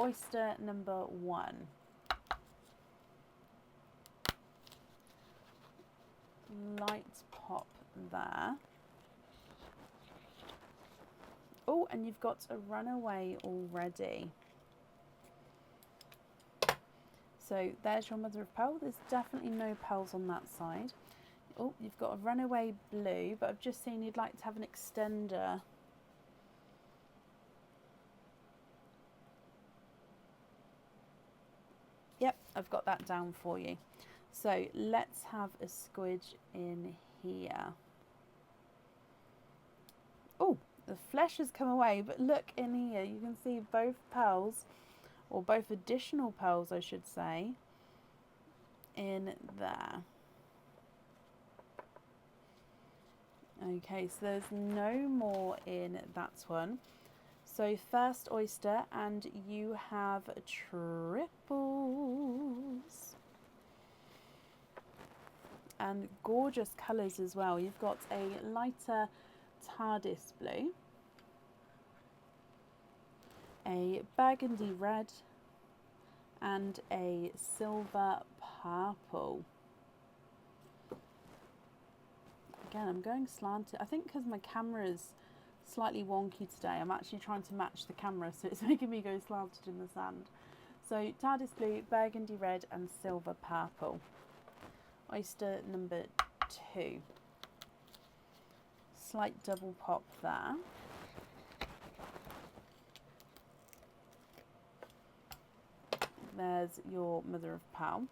oyster number 1. Light pop there. Oh, and you've got a runaway already. So there's your mother of pearl. There's definitely no pearls on that side. Oh, you've got a runaway blue, but I've just seen you'd like to have an extender. Yep, I've got that down for you. So let's have a squidge in here. Oh, the flesh has come away, but look in here. You can see both pearls, or both additional pearls, I should say, in there. Okay, so there's no more in that one. So first oyster, and you have triples. And gorgeous colours as well. You've got a lighter TARDIS blue, a burgundy red, and a silver purple. Again, I'm going slanted. I think because my camera is slightly wonky today, I'm actually trying to match the camera, so it's making me go slanted in the sand. So TARDIS blue, burgundy red, and silver purple. Oyster number 2. Slight double pop there. There's your mother of pearl.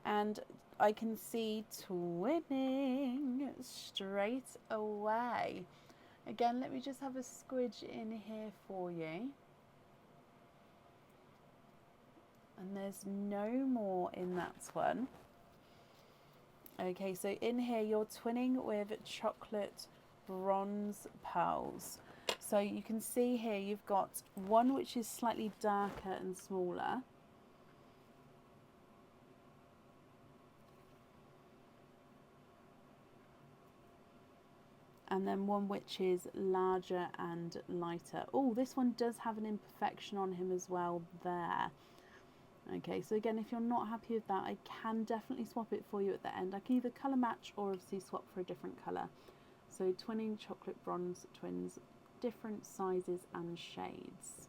And I can see twinning straight away. Again, let me just have a squidge in here for you. And there's no more in that one. Okay, so in here you're twinning with chocolate bronze pearls. So you can see here you've got one which is slightly darker and smaller. And then one which is larger and lighter. Oh, this one does have an imperfection on him as well there. Okay, so again, if you're not happy with that, I can definitely swap it for you at the end. I can either colour match or obviously swap for a different colour. So twinning chocolate bronze twins, different sizes and shades.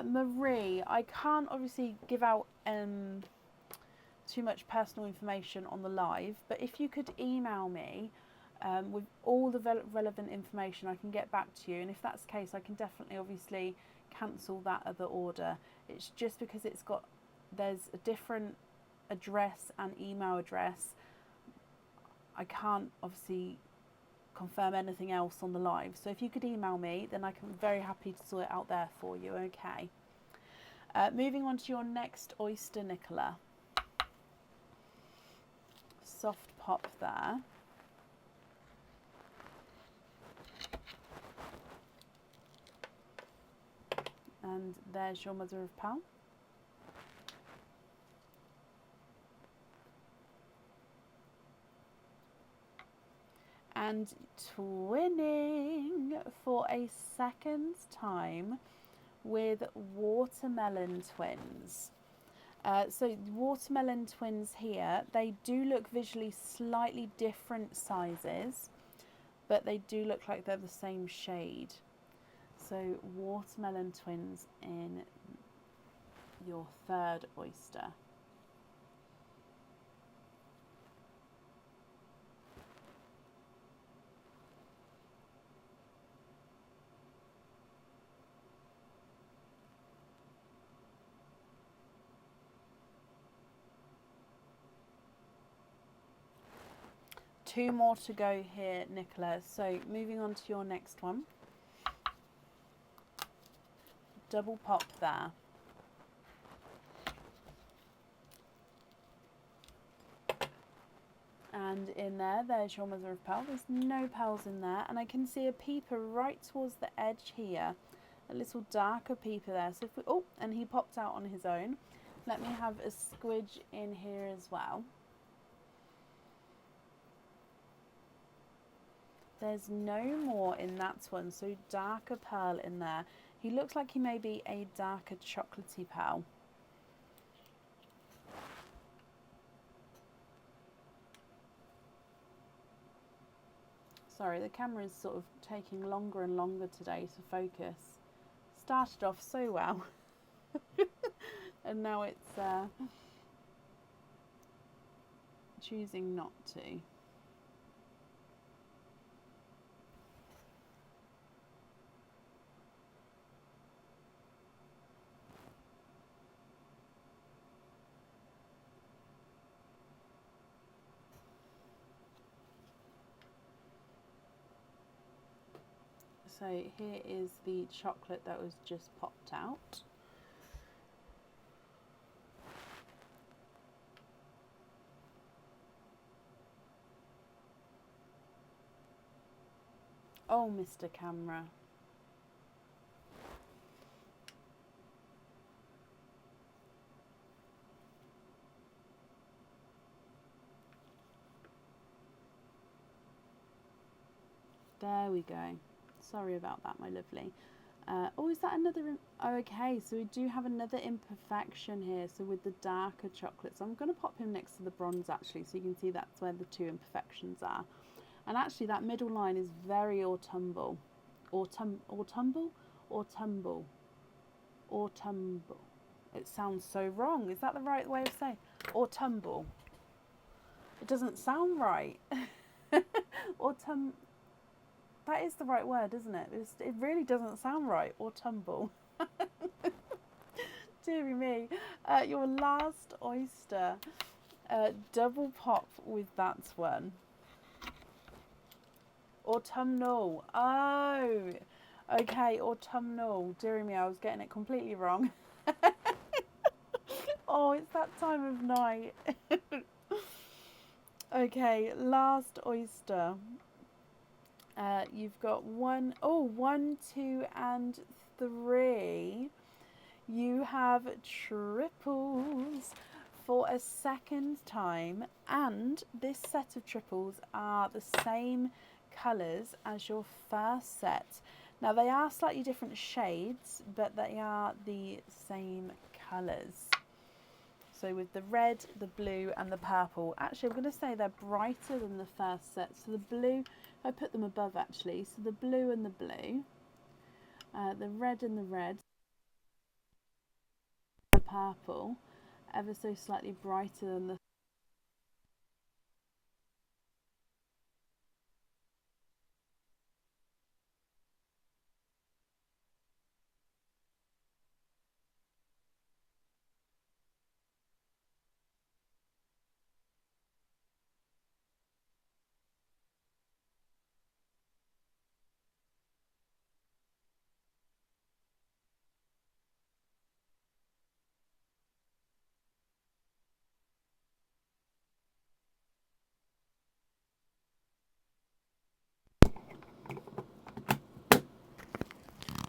Marie, I can't obviously give out too much personal information on the live, but if you could email me with all the relevant information, I can get back to you. And if that's the case, I can definitely obviously cancel that other order. It's just because there's a different address and email address. I can't obviously confirm anything else on the live. So if you could email me, then I can be very happy to sort it out there for you. Okay. Moving on to your next oyster, Nicola. Soft pop there. And there's your mother of pearl. And twinning for a second time with watermelon twins. So watermelon twins here, they do look visually slightly different sizes, but they do look like they're the same shade. So watermelon twins in your third oyster. Two more to go here, Nicola. So moving on to your next one. Double pop there. And in there, there's your mother of pearl. There's no pearls in there. And I can see a peeper right towards the edge here. A little darker peeper there. So if we, oh, and he popped out on his own. Let me have a squidge in here as well. There's no more in that one, so darker pearl in there. He looks like he may be a darker chocolatey pearl. Sorry, the camera is sort of taking longer and longer today to focus. Started off so well and now it's choosing not to. So here is the chocolate that was just popped out. Oh, Mr. Camera. There we go. Sorry about that, my lovely. Oh, is that another? Oh, okay, so we do have another imperfection here. So with the darker chocolates, I'm going to pop him next to the bronze actually, so you can see that's where the two imperfections are. And actually, that middle line is very autumnal. Autumnal. It sounds so wrong. Is that the right way of saying autumnal? It doesn't sound right. Autumn. That is the right word, isn't it? It really doesn't sound right. Autumnal. Deary me. Your last oyster. Double pop with that one. Autumnal. Oh. Okay, autumnal. Deary me, I was getting it completely wrong. Oh, it's that time of night. Okay, last oyster. You've got 1, 2 and 3. You have triples for a second time, and this set of triples are the same colours as your first set. Now they are slightly different shades, but they are the same colours. So with the red, the blue and the purple, actually I'm going to say they're brighter than the first set. So the blue, I put them above actually, so the blue and the blue, the red and the red, the purple, ever so slightly brighter than the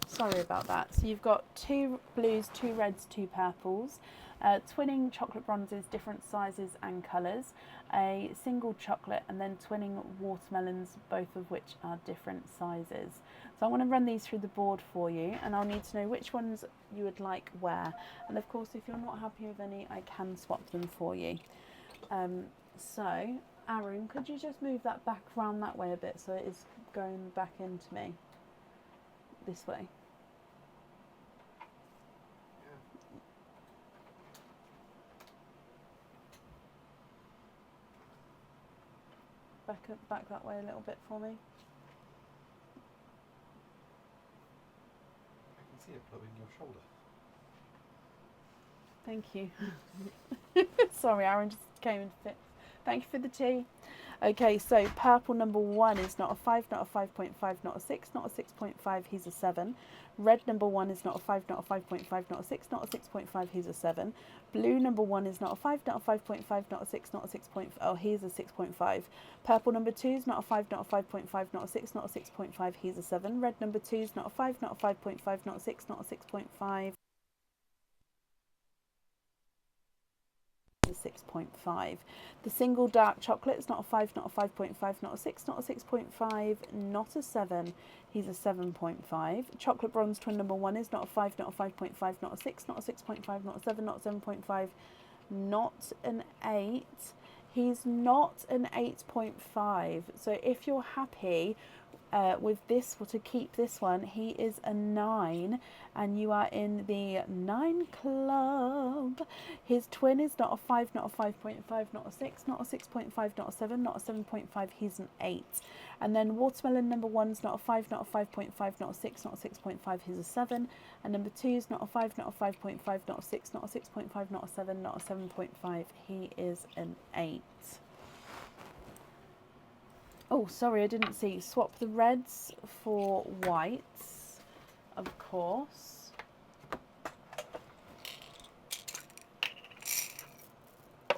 sorry about that. So you've got 2 blues, 2 reds, 2 purples, twinning chocolate bronzes, different sizes and colours, a single chocolate, and then twinning watermelons, both of which are different sizes. So I want to run these through the board for you, and I'll need to know which ones you would like where. And of course, if you're not happy with any, I can swap them for you. So Aaron, could you just move that back around that way a bit so it is going back into me this way? Back that way a little bit for me. I can see it blowing your shoulder. Thank you. Sorry, Aaron just came and fit. Thank you for the tea. Okay, so purple number 1 is not a 5, not a 5.5, not a 6, not a 6.5, he's a 7. Red number 1 is not a 5, not a 5.5, not a 6, not a 6.5, he's a 7. Blue number 1 is not a 5, not a 5.5, not a 6, not a 6. Oh, he's a 6.5. Purple number 2 is not a 5, not a 5.5, not a 6, not a 6.5, he's a 7. Red number 2 is not a 5, not a 5.5, not a 6, not a 6.5. a 6.5. The single dark chocolate is not a 5, not a 5.5, not a 6, not a 6.5, not a 7. He's a 7.5. Chocolate bronze twin number 1 is not a 5, not a 5.5, not a 6, not a 6.5, not a 7, not a 7.5, not an 8. He's not an 8.5. So if you're happy with this, to keep this one, he is a 9, and you are in the 9 club. His twin is not a 5, not a 5.5, not a 6, not a 6.5, not a 7, not a 7.5, he's an 8. And then watermelon number 1 is not a 5, not a 5.5, not a 6, not a 6.5, he's a 7. And number 2 is not a 5, not a 5.5, not a 6, not a 6.5, not a 7, not a 7.5, he is an 8. Oh, sorry, I didn't see. Swap the reds for whites, of course.